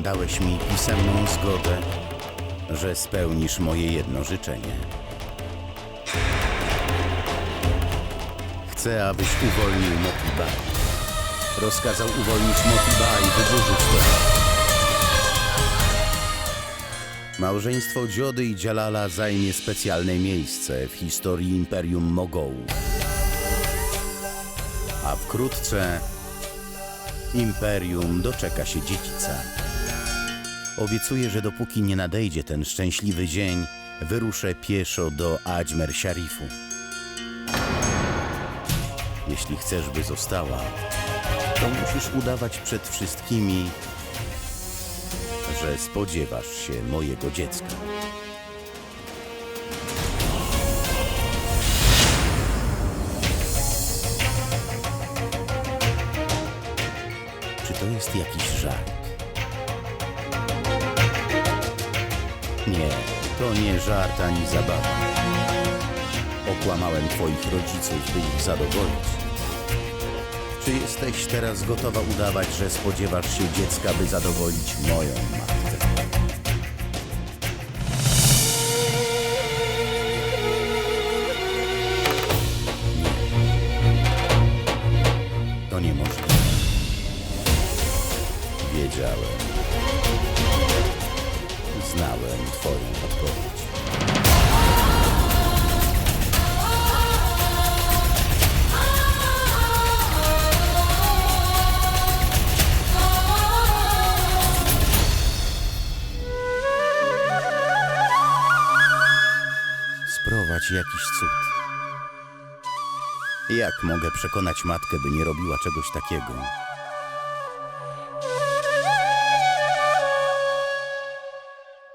Dałeś mi pisemną zgodę, że spełnisz moje jedno życzenie. Chcę, abyś uwolnił Motiba. Rozkazał uwolnić Motiba i wyburzyć to. Małżeństwo Dziody i Dżalala zajmie specjalne miejsce w historii Imperium Mogołów. A wkrótce Imperium doczeka się dziedzica. Obiecuję, że dopóki nie nadejdzie ten szczęśliwy dzień, wyruszę pieszo do Adżmer Szarifu. Jeśli chcesz, by została, to musisz udawać przed wszystkimi, że spodziewasz się mojego dziecka. Czy to jest jakiś żart? Nie, to nie żart ani zabawa. Okłamałem twoich rodziców, by ich zadowolić. Czy jesteś teraz gotowa udawać, że spodziewasz się dziecka, by zadowolić moją matkę? Nie. To niemożliwe. Wiedziałem. Znałem twoją odpowiedź. Sprowadź jakiś cud. Jak mogę przekonać matkę, by nie robiła czegoś takiego?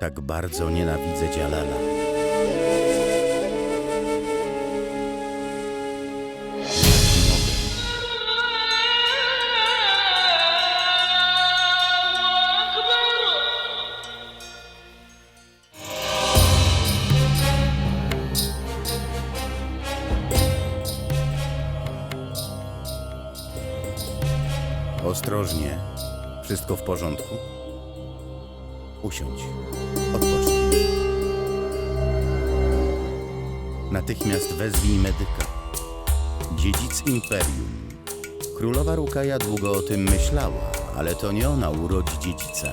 Tak bardzo nienawidzę Dżalala. Ostrożnie. Wszystko w porządku? Usiądź. Odpocznij. Natychmiast wezwij medyka. Dziedzic Imperium. Królowa Rukaja długo o tym myślała, ale to nie ona urodzi dziedzica.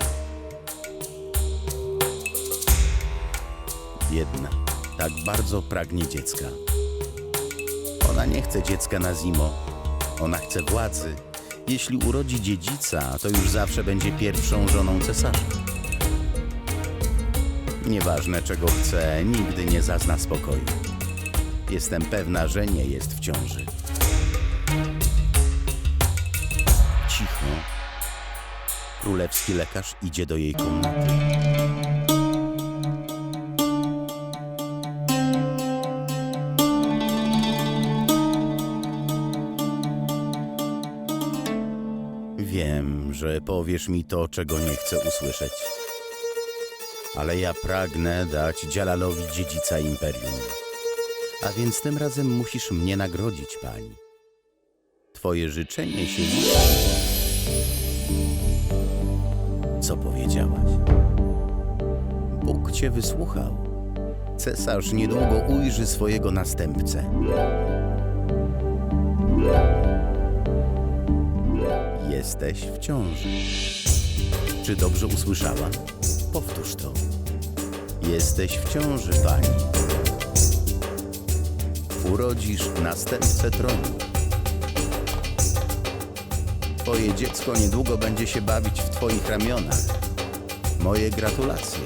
Biedna, tak bardzo pragnie dziecka. Ona nie chce dziecka na zimo. Ona chce władzy. Jeśli urodzi dziedzica, to już zawsze będzie pierwszą żoną cesarza. Nieważne, czego chce, nigdy nie zazna spokoju. Jestem pewna, że nie jest w ciąży. Cicho. Królewski lekarz idzie do jej komnaty. Wiem, że powiesz mi to, czego nie chcę usłyszeć. Ale ja pragnę dać Dżalalowi dziedzica Imperium. A więc tym razem musisz mnie nagrodzić, pani. Twoje życzenie się liczy. Co powiedziałaś? Bóg cię wysłuchał. Cesarz niedługo ujrzy swojego następcę. Jesteś w ciąży. Czy dobrze usłyszała? Powtórz to. Jesteś w ciąży, pani. Urodzisz następcę tronu. Twoje dziecko niedługo będzie się bawić w twoich ramionach. Moje gratulacje.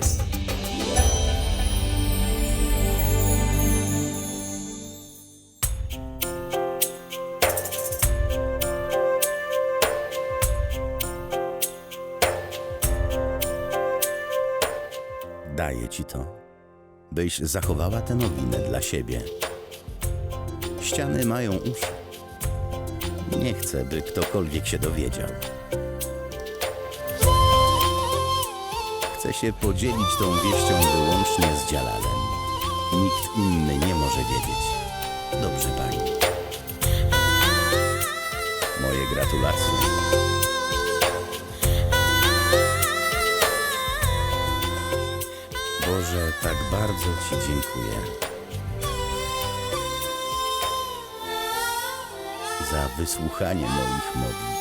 Daję ci to, byś zachowała tę nowinę dla siebie. Ściany mają uszy. Nie chcę, by ktokolwiek się dowiedział. Chcę się podzielić tą wieścią wyłącznie z Dżalalem. Nikt inny nie może wiedzieć. Dobrze, pani. Moje gratulacje. Boże, tak bardzo Ci dziękuję za wysłuchanie moich modlitw.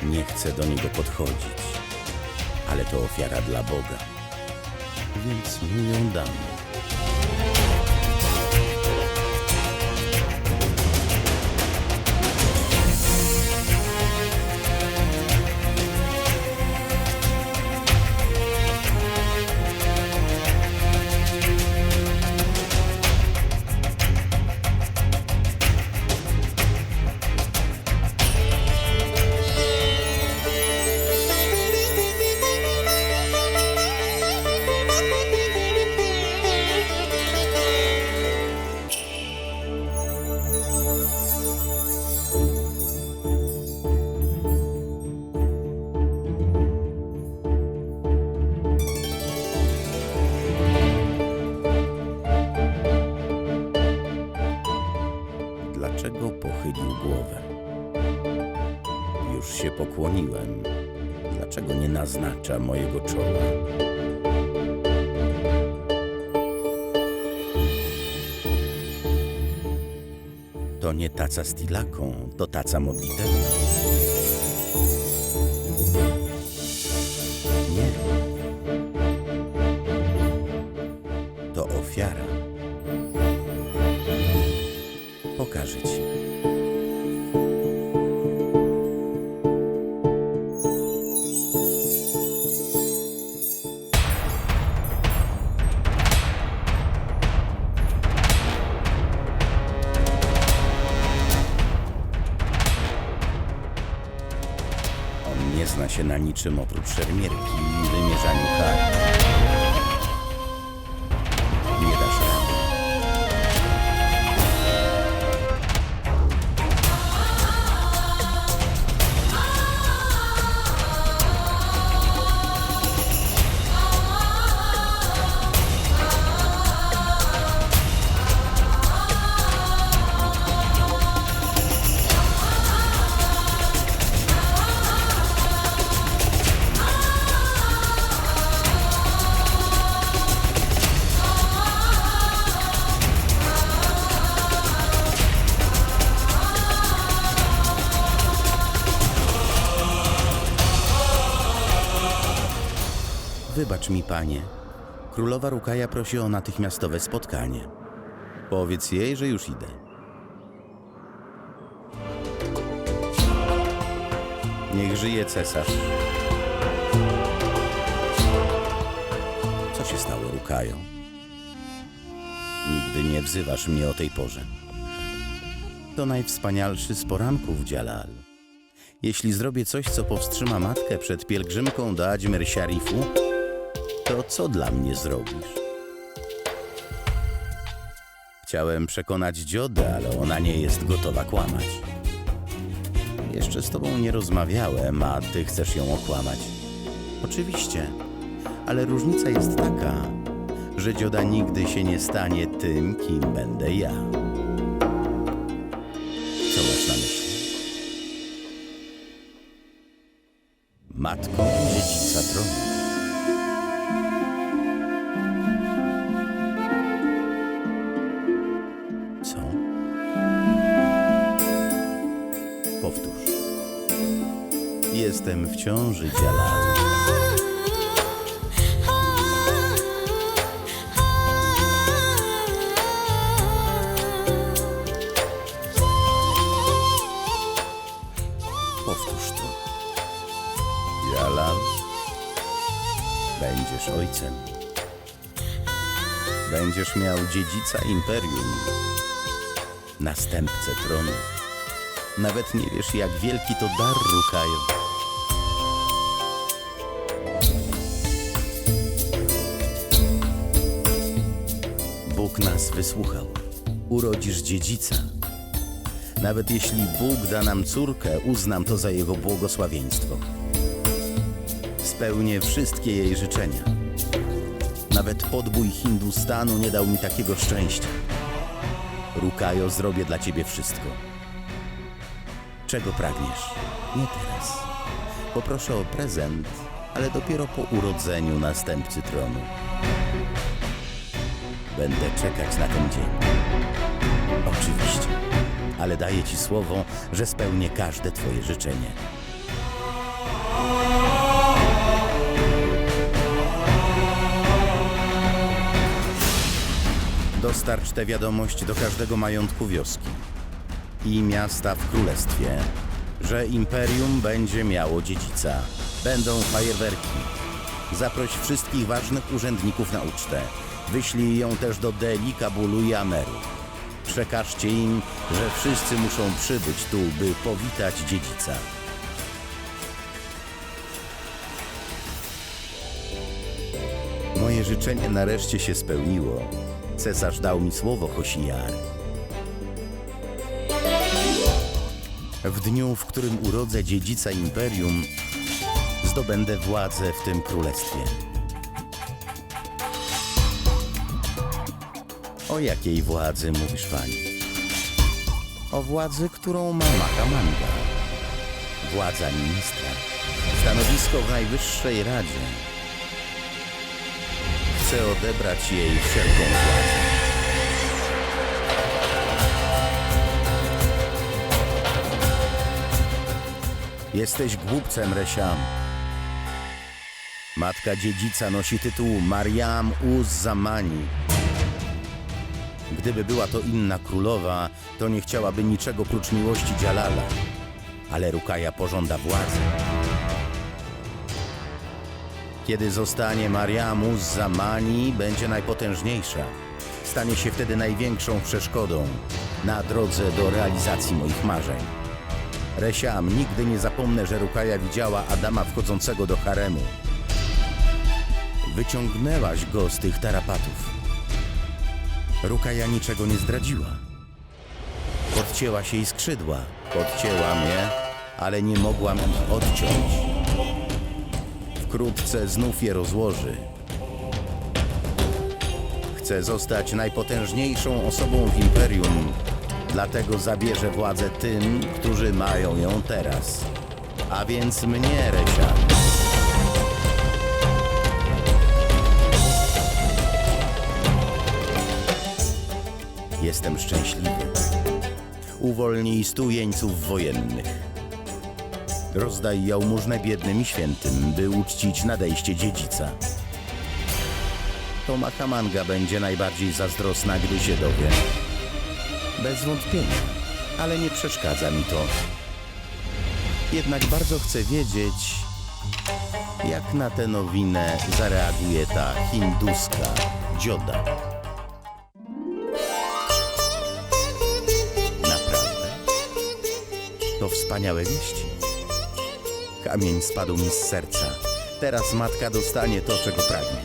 Nie chcę do niego podchodzić, ale to ofiara dla Boga, więc mu ją dam. Dlaczego pochylił głowę? Już się pokłoniłem. Dlaczego nie naznacza mojego czoła? To nie taca z tilaką, to taca modlitewna. Nie. To ofiara. Pokażę Ci. On nie zna się na niczym oprócz szermierki i wymierzaniu kar. Nie dasz rady. Wybacz mi, panie. Królowa Rukaja prosi o natychmiastowe spotkanie. Powiedz jej, że już idę. Niech żyje cesarz. Co się stało, Rukajo? Nigdy nie wzywasz mnie o tej porze. To najwspanialszy z poranków, Dżalal. Jeśli zrobię coś, co powstrzyma matkę przed pielgrzymką do Adźmer Szarifu, to co dla mnie zrobisz? Chciałem przekonać Dziodę, ale ona nie jest gotowa kłamać. Jeszcze z tobą nie rozmawiałem, a ty chcesz ją okłamać. Oczywiście, ale różnica jest taka, że Dzioda nigdy się nie stanie tym, kim będę ja. Co masz na myśli? Matką dziedzica tronu. Co? Powtórz. Jestem w ciąży, Dżalal. Powtórz to. Dżalal, będziesz ojcem. Będziesz miał dziedzica imperium, następcę tronu. Nawet nie wiesz, jak wielki to dar, Rukajo. wysłuchał. Urodzisz dziedzica. Nawet jeśli Bóg da nam córkę, uznam to za jego błogosławieństwo. Spełnię wszystkie jej życzenia. Nawet podbój Hindustanu nie dał mi takiego szczęścia. Rukajo, zrobię dla ciebie wszystko. Czego pragniesz? Nie teraz. Poproszę o prezent, ale dopiero po urodzeniu następcy tronu. Będę czekać na ten dzień. Oczywiście, ale daję ci słowo, że spełnię każde twoje życzenie. Dostarcz tę wiadomość do każdego majątku wioski i miasta w królestwie, że imperium będzie miało dziedzica. Będą fajerwerki. Zaproś wszystkich ważnych urzędników na ucztę. Wyślij ją też do Delhi, Kabulu i Ameru. Przekażcie im, że wszyscy muszą przybyć tu, by powitać dziedzica. Moje życzenie nareszcie się spełniło. Cesarz dał mi słowo, Hosiar. W dniu, w którym urodzę dziedzica imperium, zdobędę władzę w tym królestwie. O jakiej władzy mówisz, pani? O władzy, którą ma Mahamanga. Władza ministra. Stanowisko w Najwyższej Radzie. Chcę odebrać jej wszelką władzę. Jesteś głupcem, Resiam. Matka dziedzica nosi tytuł Mariam Uz-Zamani. Gdyby była to inna królowa, to nie chciałaby niczego prócz miłości Jalala. Ale Rukaja pożąda władzy. Kiedy zostanie Mariam Uz-Zamani, będzie najpotężniejsza. Stanie się wtedy największą przeszkodą na drodze do realizacji moich marzeń. Resiam, nigdy nie zapomnę, że Rukaja widziała Adama wchodzącego do haremu. Wyciągnęłaś go z tych tarapatów. Rukaja niczego nie zdradziła. Podcięłaś jej skrzydła. Podcięła mnie, ale nie mogłam ich odciąć. Wkrótce znów je rozłoży. Chcę zostać najpotężniejszą osobą w imperium, dlatego zabierze władzę tym, którzy mają ją teraz. A więc mnie, Resia. Jestem szczęśliwy. Uwolnij 100 jeńców wojennych. Rozdaj jałmużnę biednym i świętym, by uczcić nadejście dziedzica. To Mahamanga będzie najbardziej zazdrosna, gdy się dowie. Bez wątpienia, ale nie przeszkadza mi to. Jednak bardzo chcę wiedzieć, jak na tę nowinę zareaguje ta hinduska dzioda. Naprawdę? To wspaniałe wieści. Kamień spadł mi z serca. Teraz matka dostanie to, czego pragnie.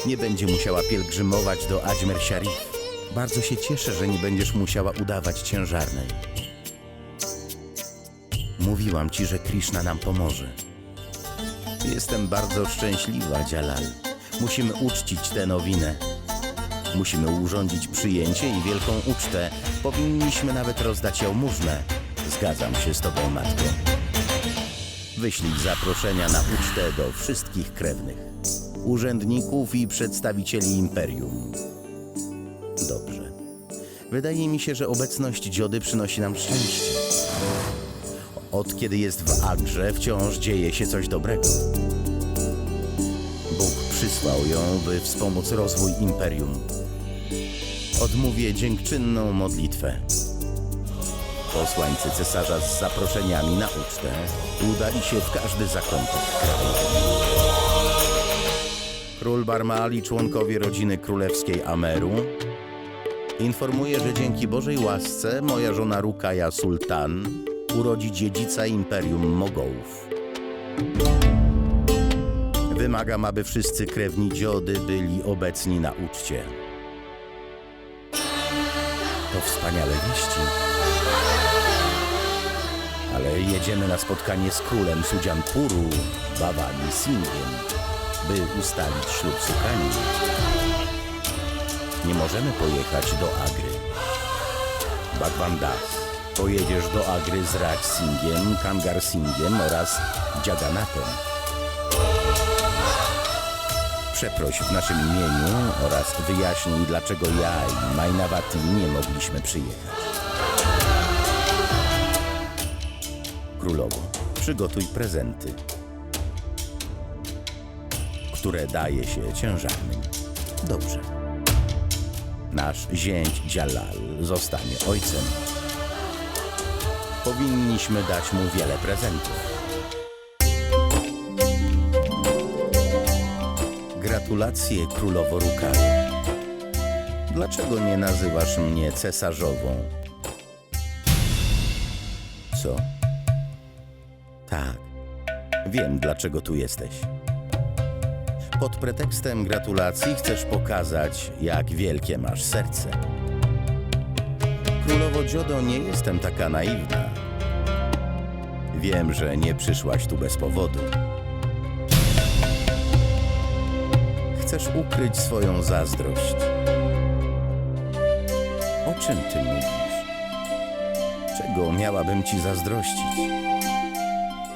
Nie będzie musiała pielgrzymować do Ajmer Sharif. Bardzo się cieszę, że nie będziesz musiała udawać ciężarnej. Mówiłam ci, że Krishna nam pomoże. Jestem bardzo szczęśliwa, Jalal. Musimy uczcić tę nowinę. Musimy urządzić przyjęcie i wielką ucztę. Powinniśmy nawet rozdać jałmużnę. Zgadzam się z tobą, matko. Wyślij zaproszenia na ucztę do wszystkich krewnych, urzędników i przedstawicieli imperium. Dobrze. Wydaje mi się, że obecność dziody przynosi nam szczęście. Od kiedy jest w Agrze, wciąż dzieje się coś dobrego. Bóg przysłał ją, by wspomóc rozwój imperium. Odmówię dziękczynną modlitwę. Posłańcy cesarza z zaproszeniami na ucztę udali się w każdy zakątek kraju. Król Barmal i członkowie rodziny królewskiej Ameru informuje, że dzięki Bożej łasce moja żona Rukaja Sultan urodzi dziedzica imperium Mogołów. Wymagam, aby wszyscy krewni dziody byli obecni na uczcie. to wspaniałe wieści. Ale jedziemy na spotkanie z królem Sudzianpuru, Bawani Singhiem, by ustalić ślub Sukani. Nie możemy pojechać do Agry. Bhagwan Das, pojedziesz do Agry z Raj Singhiem, Kangar Singhiem oraz Jagannatem. Przeproś w naszym imieniu oraz wyjaśnij, dlaczego ja i Mainavati nie mogliśmy przyjechać. Królowo, przygotuj prezenty, które daje się ciężarnym. Dobrze. Nasz zięć Jalal zostanie ojcem. Powinniśmy dać mu wiele prezentów. Gratulacje, królowo Rukajo. Dlaczego nie nazywasz mnie cesarzową? Co? Tak, wiem, dlaczego tu jesteś. Pod pretekstem gratulacji chcesz pokazać, jak wielkie masz serce. Królowo Dziodo, nie jestem taka naiwna. Wiem, że nie przyszłaś tu bez powodu. Chcesz ukryć swoją zazdrość. O czym ty mówisz? Czego miałabym ci zazdrościć?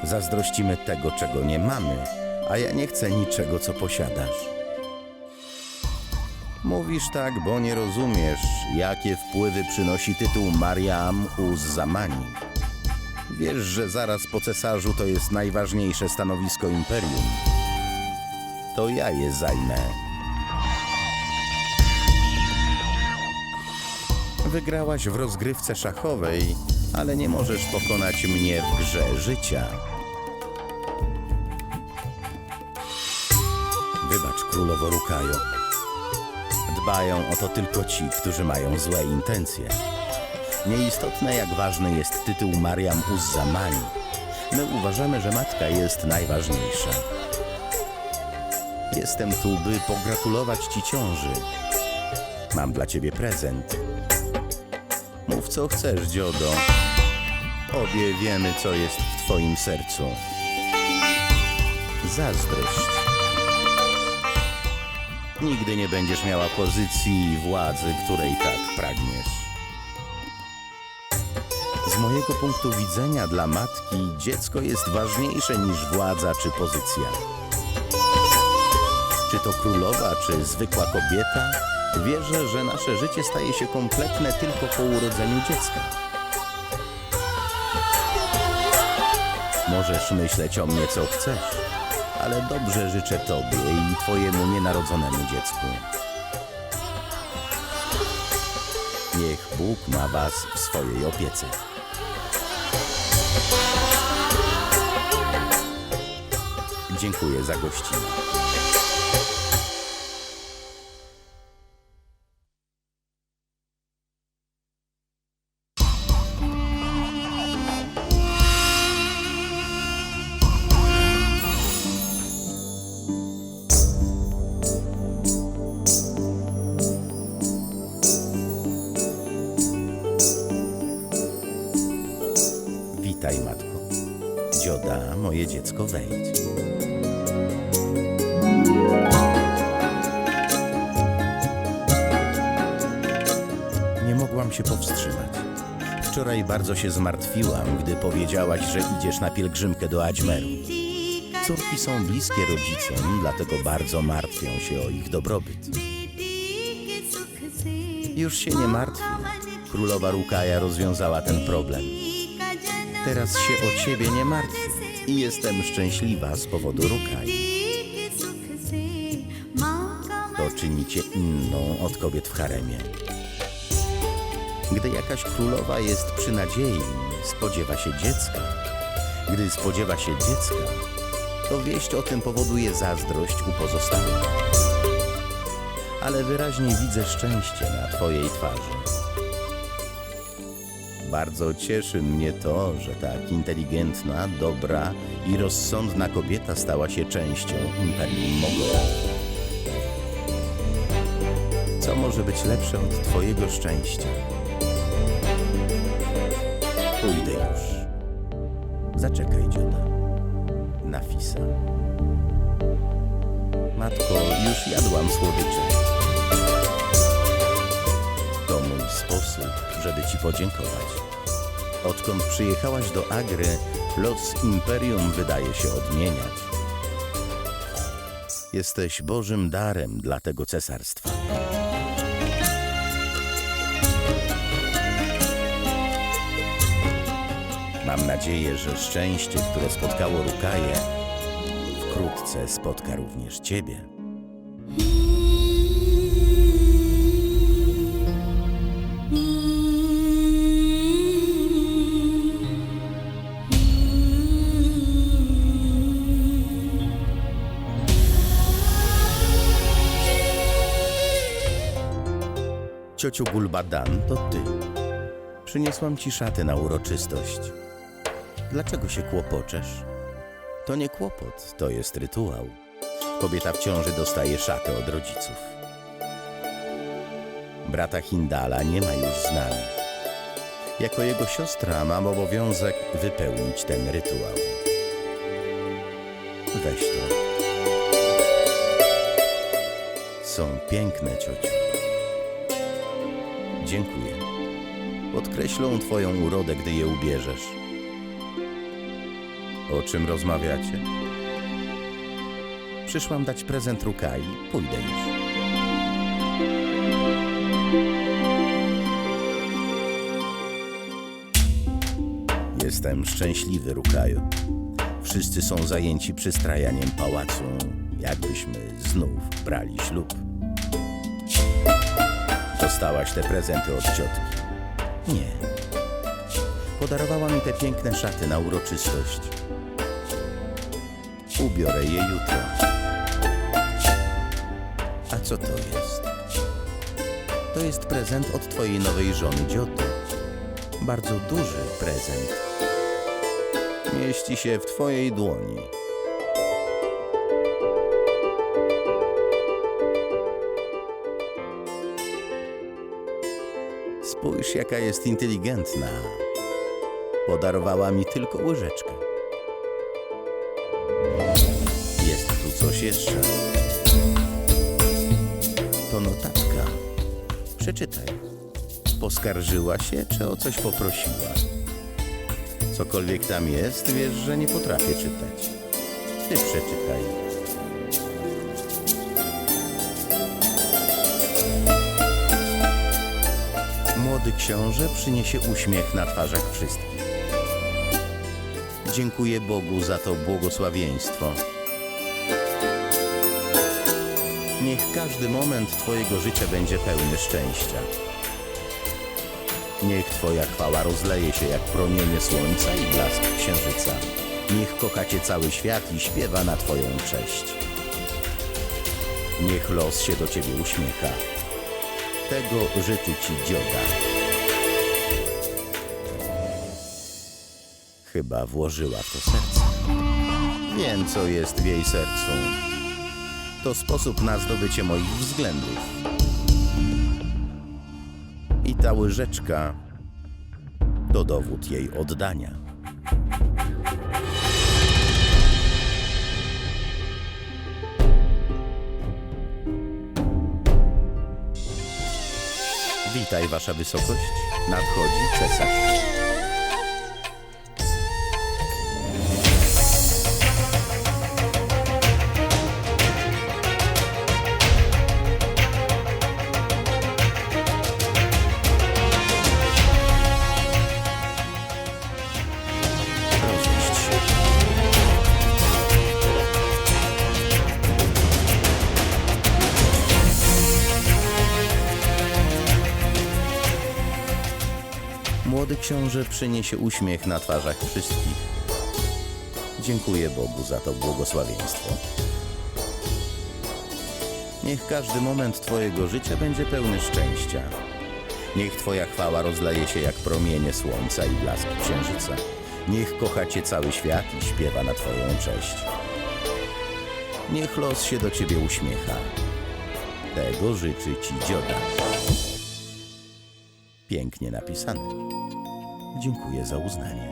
Zazdrościmy tego, czego nie mamy, a ja nie chcę niczego, co posiadasz. Mówisz tak, bo nie rozumiesz, jakie wpływy przynosi tytuł Mariam Uz-Zamani. Wiesz, że zaraz po cesarzu to jest najważniejsze stanowisko imperium. To ja je zajmę. Wygrałaś w rozgrywce szachowej, ale nie możesz pokonać mnie w grze życia. Wybacz, królowo Rukajo. Dbają o to tylko ci, którzy mają złe intencje. Nieistotne, jak ważny jest tytuł Mariam Uz-Zamani. My uważamy, że matka jest najważniejsza. Jestem tu, by pogratulować ci ciąży. Mam dla ciebie prezent. Mów, co chcesz, Dziodo. Obie wiemy, co jest w twoim sercu. Zazdrość. Nigdy nie będziesz miała pozycji i władzy, której tak pragniesz. Z mojego punktu widzenia dla matki dziecko jest ważniejsze niż władza czy pozycja. Czy to królowa, czy zwykła kobieta, wierzę, że nasze życie staje się kompletne tylko po urodzeniu dziecka. Możesz myśleć o mnie, co chcesz, ale dobrze życzę tobie i twojemu nienarodzonemu dziecku. Niech Bóg ma was w swojej opiece. Dziękuję za gościnę. Witaj, matko. Dzioda, moje dziecko, wejdź. Nie mogłam się powstrzymać. Wczoraj bardzo się zmartwiłam, gdy powiedziałaś, że idziesz na pielgrzymkę do Adżmeru. Córki są bliskie rodzicom, dlatego bardzo martwią się o ich dobrobyt. Już się nie martwię. Królowa Rukaja rozwiązała ten problem. Teraz się o ciebie nie martwię i jestem szczęśliwa z powodu Rukai. To czyni cię inną od kobiet w haremie. Gdy jakaś królowa jest przy nadziei, spodziewa się dziecka. Gdy spodziewa się dziecka, to wieść o tym powoduje zazdrość u pozostałych. Ale wyraźnie widzę szczęście na twojej twarzy. Bardzo cieszy mnie to, że tak inteligentna, dobra i rozsądna kobieta stała się częścią Imperium Mogolów. Co może być lepsze od twojego szczęścia? Pójdę już. Zaczekaj, dzioda. Nafisa. Matko, już jadłam słodycze. To mój sposób, żeby ci podziękować. Odkąd przyjechałaś do Agry, los Imperium wydaje się odmieniać. Jesteś Bożym darem dla tego cesarstwa. Mam nadzieję, że szczęście, które spotkało Rukaję, wkrótce spotka również ciebie. Ciociu Gulbadan, to ty. Przyniosłam ci szaty na uroczystość. Dlaczego się kłopoczesz? To nie kłopot, to jest rytuał. Kobieta w ciąży dostaje szaty od rodziców. Brata Hindala nie ma już z nami. Jako jego siostra mam obowiązek wypełnić ten rytuał. Weź to. Są piękne, ciociu. Dziękuję. Podkreślą twoją urodę, gdy je ubierzesz. O czym rozmawiacie? Przyszłam dać prezent Rukai. Pójdę już. Jestem szczęśliwy, Rukaju. Wszyscy są zajęci przystrajaniem pałacu, jakbyśmy znów brali ślub. Dostałaś te prezenty od ciotki? Nie. Podarowała mi te piękne szaty na uroczystość. Ubiorę je jutro. A co to jest? To jest prezent od twojej nowej żony Dzioty. Bardzo duży prezent. Mieści się w twojej dłoni. Spójrz, jaka jest inteligentna. Podarowała mi tylko łyżeczkę. Jest tu coś jeszcze. To notatka. Przeczytaj. Poskarżyła się, czy o coś poprosiła? Cokolwiek tam jest, wiesz, że nie potrafię czytać. Ty przeczytaj. Młody książę przyniesie uśmiech na twarzach wszystkich. Dziękuję Bogu za to błogosławieństwo. Niech każdy moment twojego życia będzie pełny szczęścia. Niech twoja chwała rozleje się jak promienie słońca i blask księżyca. Niech kocha cię cały świat i śpiewa na twoją cześć. Niech los się do ciebie uśmiecha. Tego życzy ci dzioda. Chyba włożyła w to serce. Wiem, co jest w jej sercu. To sposób na zdobycie moich względów. I ta łyżeczka to dowód jej oddania. Witaj, wasza wysokość. Nadchodzi cesarz. Rozejść się. Młody książę przyniesie uśmiech na twarzach wszystkich. Dziękuję Bogu za to błogosławieństwo. Niech każdy moment twojego życia będzie pełny szczęścia. Niech twoja chwała rozleje się jak promienie słońca i blask księżyca. Niech kocha cię cały świat i śpiewa na twoją cześć. Niech los się do ciebie uśmiecha. Tego życzy ci dzioda. Pięknie napisane. Dziękuję za uznanie.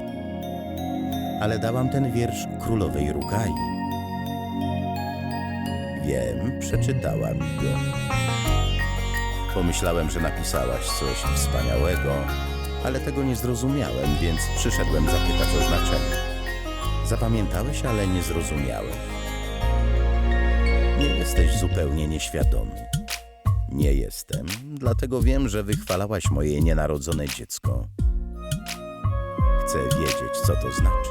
Ale dałam ten wiersz królowej Rukai. Wiem, przeczytała mi go. Pomyślałem, że napisałaś coś wspaniałego, ale tego nie zrozumiałem, więc przyszedłem zapytać o znaczenie. Zapamiętałeś, ale nie zrozumiałeś. Nie jesteś zupełnie nieświadomy. Nie jestem, dlatego wiem, że wychwalałaś moje nienarodzone dziecko. Chcę wiedzieć, co to znaczy.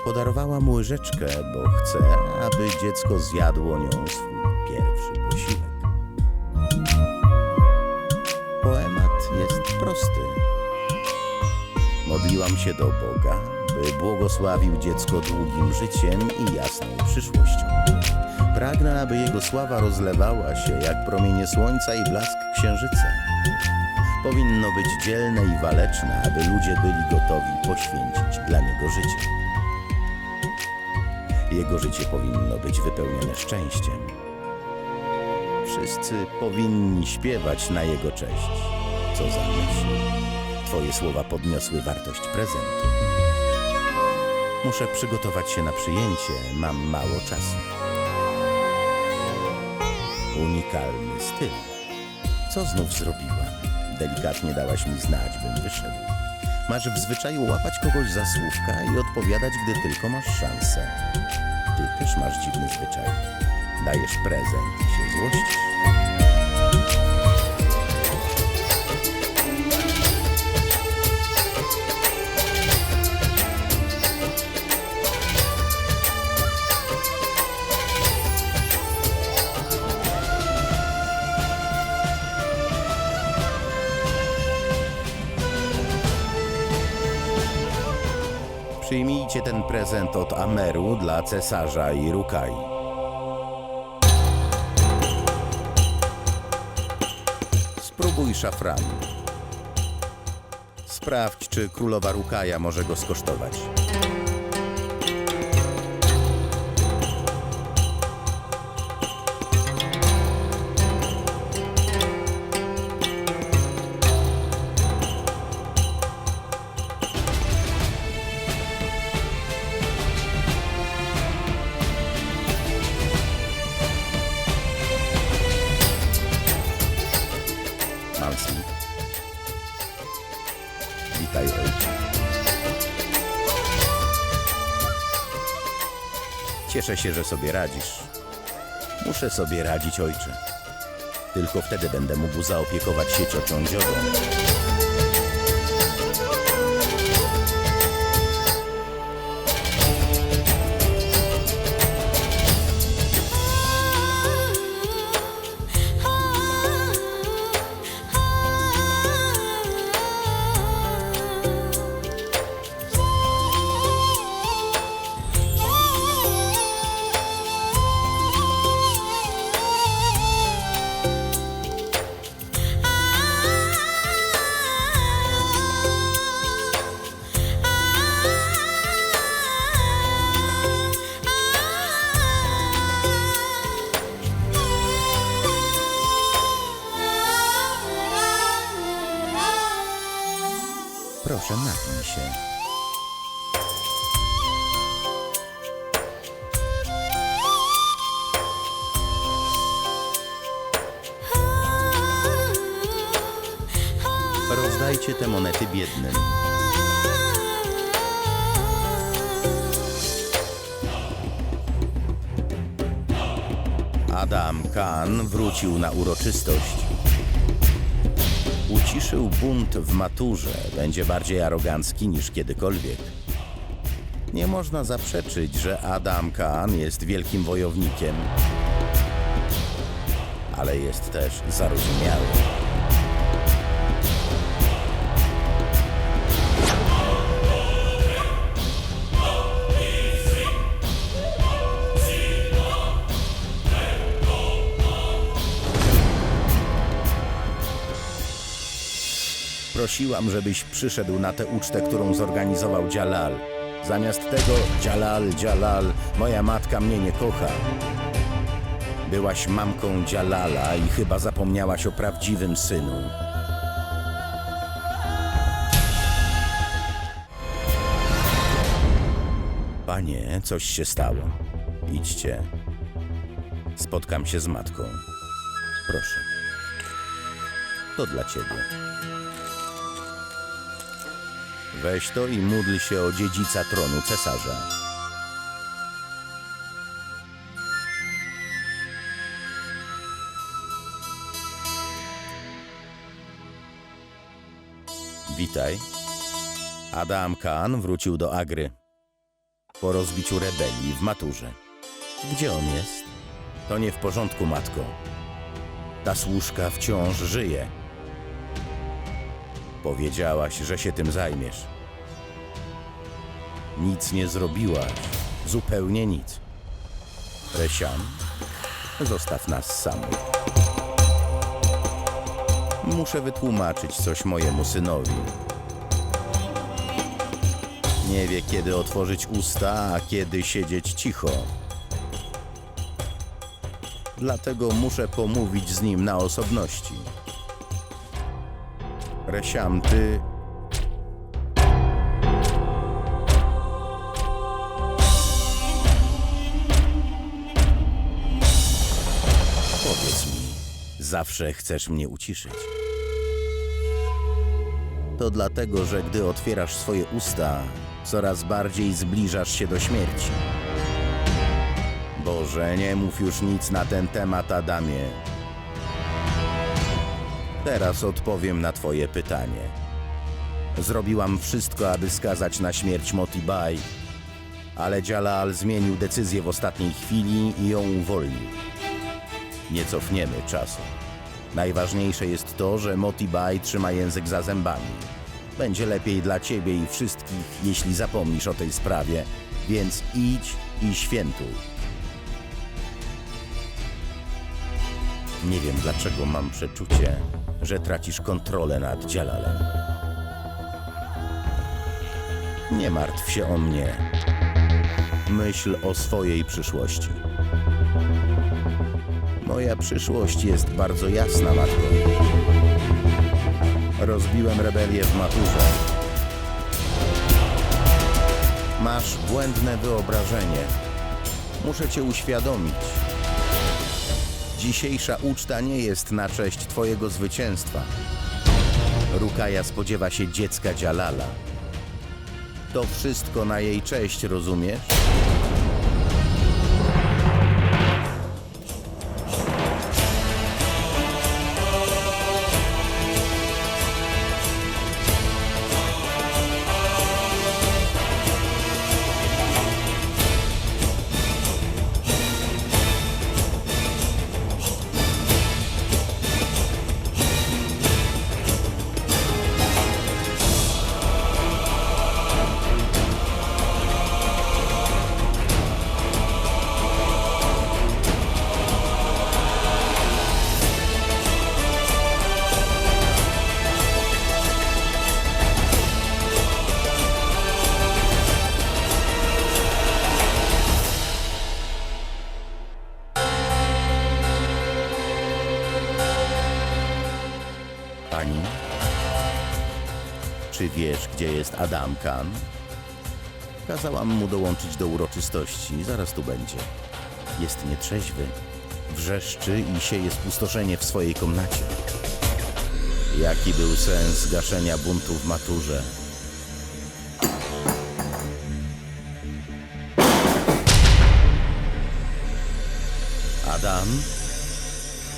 Podarowała mu łyżeczkę, bo chce, aby dziecko zjadło nią swój pierwszy posiłek. Poemat jest prosty. Modliłam się do Boga, by błogosławił dziecko długim życiem i jasną przyszłością. Pragnę, aby jego sława rozlewała się jak promienie słońca i blask księżyca. Powinno być dzielne i waleczne, aby ludzie byli gotowi poświęcić dla niego życie. Jego życie powinno być wypełnione szczęściem. Wszyscy powinni śpiewać na jego cześć. Co za myśl. Twoje słowa podniosły wartość prezentu. Muszę przygotować się na przyjęcie, mam mało czasu. Unikalny styl. Co znów zrobiłam? Delikatnie dałaś mi znać, bym wyszedł. Masz w zwyczaju łapać kogoś za słówka i odpowiadać, gdy tylko masz szansę. Ty też masz dziwny zwyczaj. Dajesz prezent i się złościsz. Przyjmijcie ten prezent od Ameru dla cesarza i Rukai. Spróbuj szafranu. Sprawdź, czy królowa Rukaja może go skosztować. Witaj, ojcze. Cieszę się, że sobie radzisz. Muszę sobie radzić, ojcze. Tylko wtedy będę mógł zaopiekować się ciocią Dziodą. Proszę, napij się. Rozdajcie te monety biednym. Adam Khan wrócił na uroczystość. Uciszył bunt w maturze, będzie bardziej arogancki niż kiedykolwiek. Nie można zaprzeczyć, że Adam Khan jest wielkim wojownikiem, ale jest też zarozumiały. Prosiłam, żebyś przyszedł na tę ucztę, którą zorganizował Jalal. Zamiast tego, Jalal, moja matka mnie nie kocha. Byłaś mamką Jalala i chyba zapomniałaś o prawdziwym synu. Panie, coś się stało. Idźcie. Spotkam się z matką. Proszę. To dla ciebie. Weź to i módl się o dziedzica tronu cesarza. Witaj. Adam Khan wrócił do Agry po rozbiciu rebelii w Maturze. Gdzie on jest? To nie w porządku, matko. Ta służka wciąż żyje. Powiedziałaś, że się tym zajmiesz. Nic nie zrobiłaś. Zupełnie nic. Resian, zostaw nas samych. Muszę wytłumaczyć coś mojemu synowi. Nie wie, kiedy otworzyć usta, a kiedy siedzieć cicho. Dlatego muszę pomówić z nim na osobności. Resiam, ty... Powiedz mi, zawsze chcesz mnie uciszyć. To dlatego, że gdy otwierasz swoje usta, coraz bardziej zbliżasz się do śmierci. Boże, nie mów już nic na ten temat, Adamie. Teraz odpowiem na twoje pytanie. Zrobiłam wszystko, aby skazać na śmierć Moti Bai, ale Jalal zmienił decyzję w ostatniej chwili i ją uwolnił. Nie cofniemy czasu. Najważniejsze jest to, że Moti Bai trzyma język za zębami. Będzie lepiej dla ciebie i wszystkich, jeśli zapomnisz o tej sprawie, więc idź i świętuj. Nie wiem, dlaczego mam przeczucie, że tracisz kontrolę nad Jalalem. Nie martw się o mnie. Myśl o swojej przyszłości. Moja przyszłość jest bardzo jasna, matko. Rozbiłem rebelię w Maturze. Masz błędne wyobrażenie. Muszę cię uświadomić. Dzisiejsza uczta nie jest na cześć twojego zwycięstwa. Rukaja spodziewa się dziecka Jalala. To wszystko na jej cześć, rozumiesz? Pani, czy wiesz, gdzie jest Adam Khan? Kazałam mu dołączyć do uroczystości, zaraz tu będzie. Jest nietrzeźwy, wrzeszczy i sieje spustoszenie w swojej komnacie. Jaki był sens gaszenia buntu w Maturze? Adam?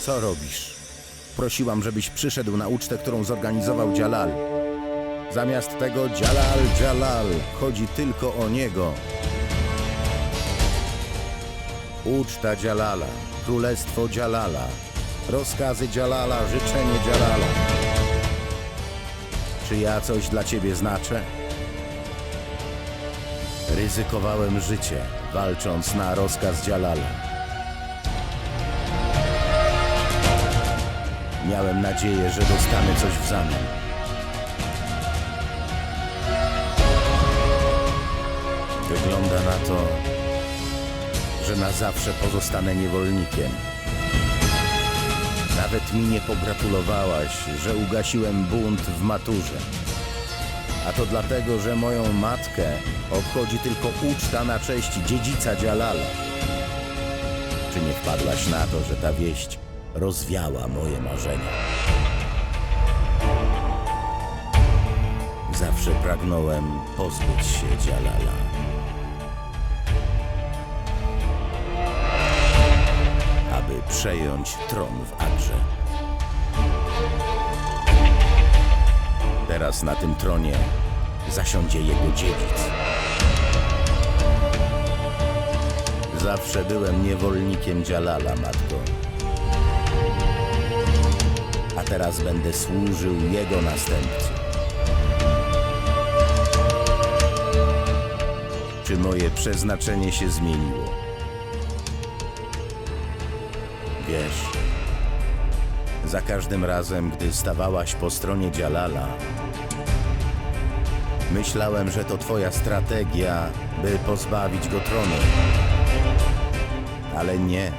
Co robisz? Prosiłam, żebyś przyszedł na ucztę, którą zorganizował Jalal. Zamiast tego Jalal. Chodzi tylko o niego. Uczta Jalala, królestwo Jalala, rozkazy Jalala, życzenie Jalala. Czy ja coś dla ciebie znaczę? Ryzykowałem życie, walcząc na rozkaz Jalala. Miałem nadzieję, że dostanę coś w zamian. Wygląda na to, że na zawsze pozostanę niewolnikiem. Nawet mi nie pogratulowałaś, że ugasiłem bunt w Maturze. A to dlatego, że moją matkę obchodzi tylko uczta na cześć dziedzica Dżalala. Czy nie wpadłaś na to, że ta wieść rozwiała moje marzenia? Zawsze pragnąłem pozbyć się Dżalala. Aby przejąć tron w Adrze. Teraz na tym tronie zasiądzie jego dziedzic. Zawsze byłem niewolnikiem Dżalala, matko. A teraz będę służył jego następcy. Czy moje przeznaczenie się zmieniło? Wiesz, za każdym razem, gdy stawałaś po stronie Dżalala, myślałem, że to twoja strategia, by pozbawić go tronu. Ale nie.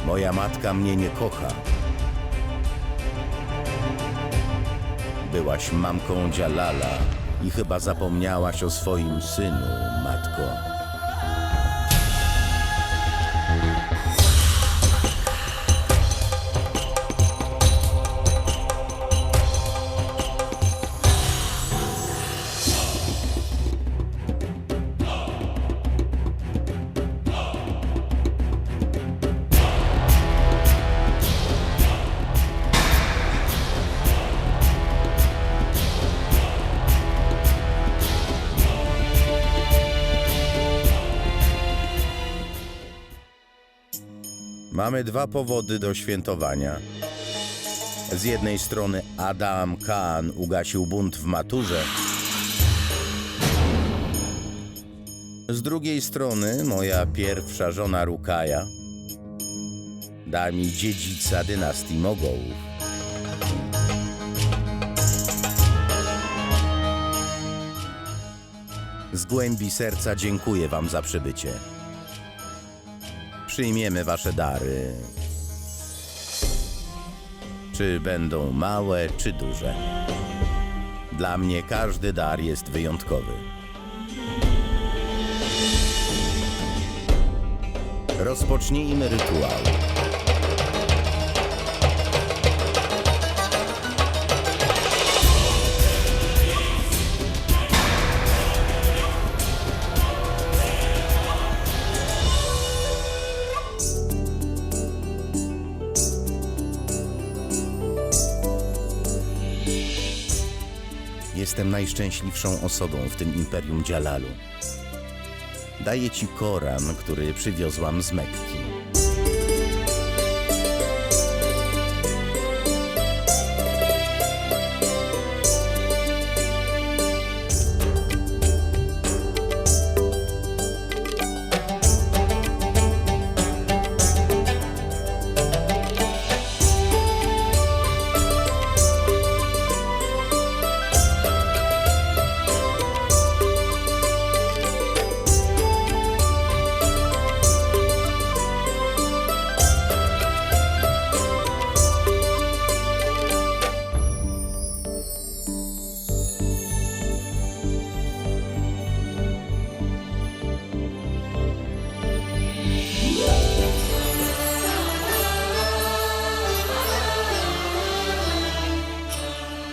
Moja matka mnie nie kocha. Byłaś mamką Dżalala i chyba zapomniałaś o swoim synu, matko. Mamy dwa powody do świętowania. Z jednej strony Adam Kaan ugasił bunt w Maturze. Z drugiej strony moja pierwsza żona Rukaja da mi dziedzica dynastii Mogołów. Z głębi serca dziękuję wam za przybycie. Przyjmiemy wasze dary. Czy będą małe, czy duże. Dla mnie każdy dar jest wyjątkowy. Rozpocznijmy rytuał. Jestem najszczęśliwszą osobą w tym imperium Dżalalu. Daję ci Koran, który przywiozłam z Mekki.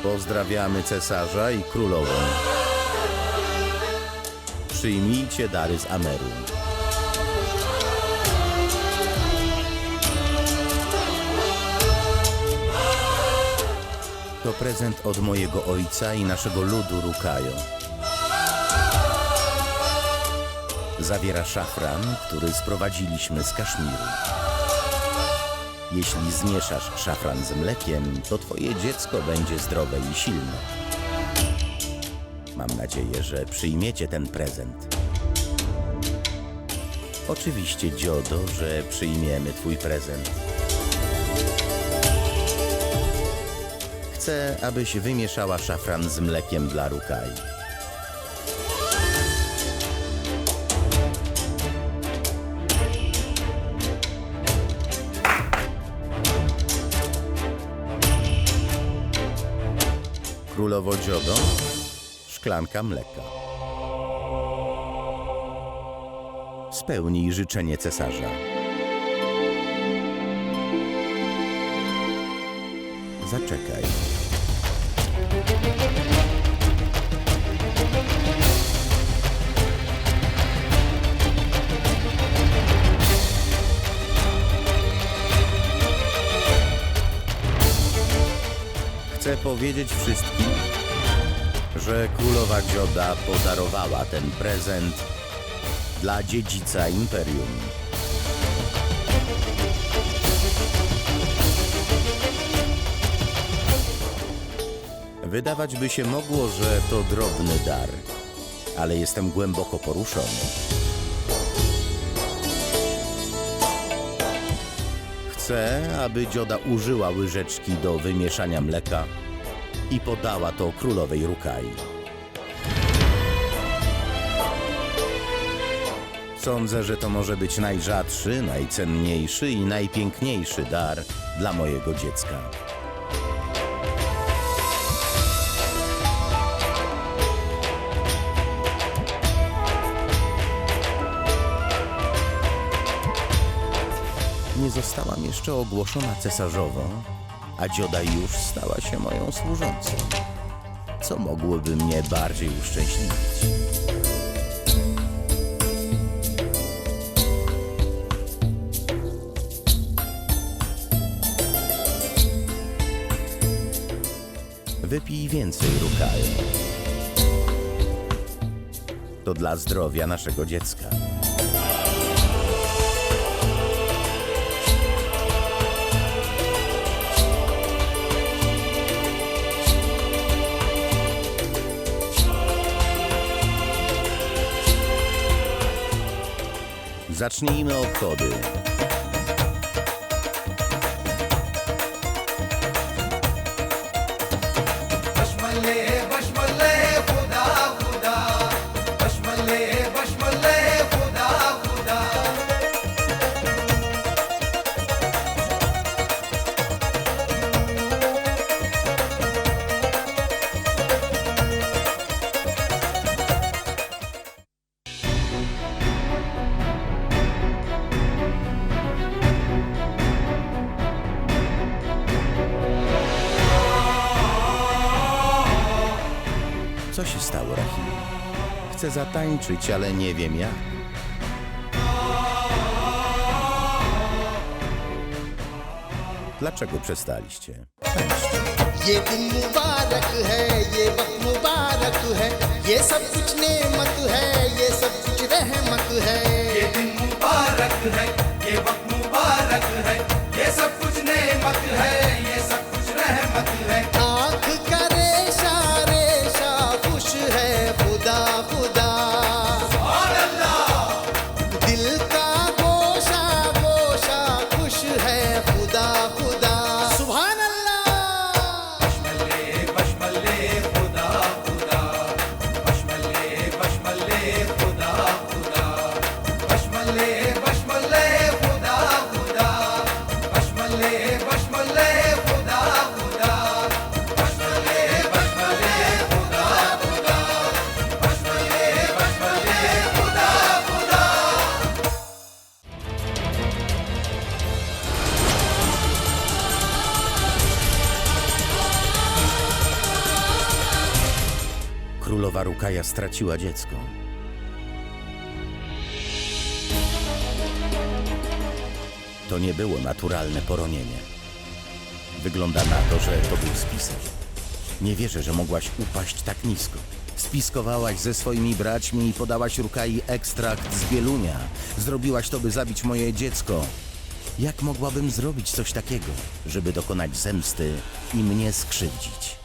Pozdrawiamy cesarza i królową. Przyjmijcie dary z Ameru. To prezent od mojego ojca i naszego ludu Rukajo. Zawiera szafran, który sprowadziliśmy z Kaszmiru. Jeśli zmieszasz szafran z mlekiem, to twoje dziecko będzie zdrowe i silne. Mam nadzieję, że przyjmiecie ten prezent. Oczywiście, dziodo, że przyjmiemy twój prezent. Chcę, abyś wymieszała szafran z mlekiem dla Rukai. Królowo Dziodo, szklanka mleka. Spełnij życzenie cesarza. Zaczekaj. Chcę powiedzieć wszystkim, że królowa Dzioda podarowała ten prezent dla dziedzica imperium. Wydawać by się mogło, że to drobny dar, ale jestem głęboko poruszony. Chcę, aby Dzioda użyła łyżeczki do wymieszania mleka i podała to królowej Rukai. Sądzę, że to może być najrzadszy, najcenniejszy i najpiękniejszy dar dla mojego dziecka. Nie zostałam jeszcze ogłoszona cesarzową, a Dzioda już stała się moją służącą. Co mogłoby mnie bardziej uszczęśliwić? Wypij więcej, Rukai. To dla zdrowia naszego dziecka. Zacznijmy obchody. Co się stało, Rahim? Chcę zatańczyć, ale nie wiem jak. Dlaczego przestaliście? Tańczcie. ये दिन मुबारक है, ये वक्त मुबारक है, ये सब कुछ नेमत है, ये सब कुछ रहमत है। ये दिन मुबारक है, ये वक्त मुबारक है, ये सब कुछ नेमत है, ये सब कुछ रहमत है। आँख का रेशा रेशा खुश है, खुदा खुदा सुभान अल्लाह, दिल का गोशा गोशा खुश है, खुदा खुदा सुभान अल्लाह। बशमले बशमले खुदा खुदा, बशमले बशमले खुदा खुदा, बशमले बशमले खुदा खुदा, बशमले बशमले खुदा खुदा, बशमले बशमले खुदा खुदा, बशमले बशमले खुदा खुदा। Królowa Rukaja straciła dziecko. To nie było naturalne poronienie. Wygląda na to, że to był spisek. Nie wierzę, że mogłaś upaść tak nisko. Spiskowałaś ze swoimi braćmi i podałaś Rukai ekstrakt z bielunia. Zrobiłaś to, by zabić moje dziecko. Jak mogłabym zrobić coś takiego, żeby dokonać zemsty i mnie skrzywdzić?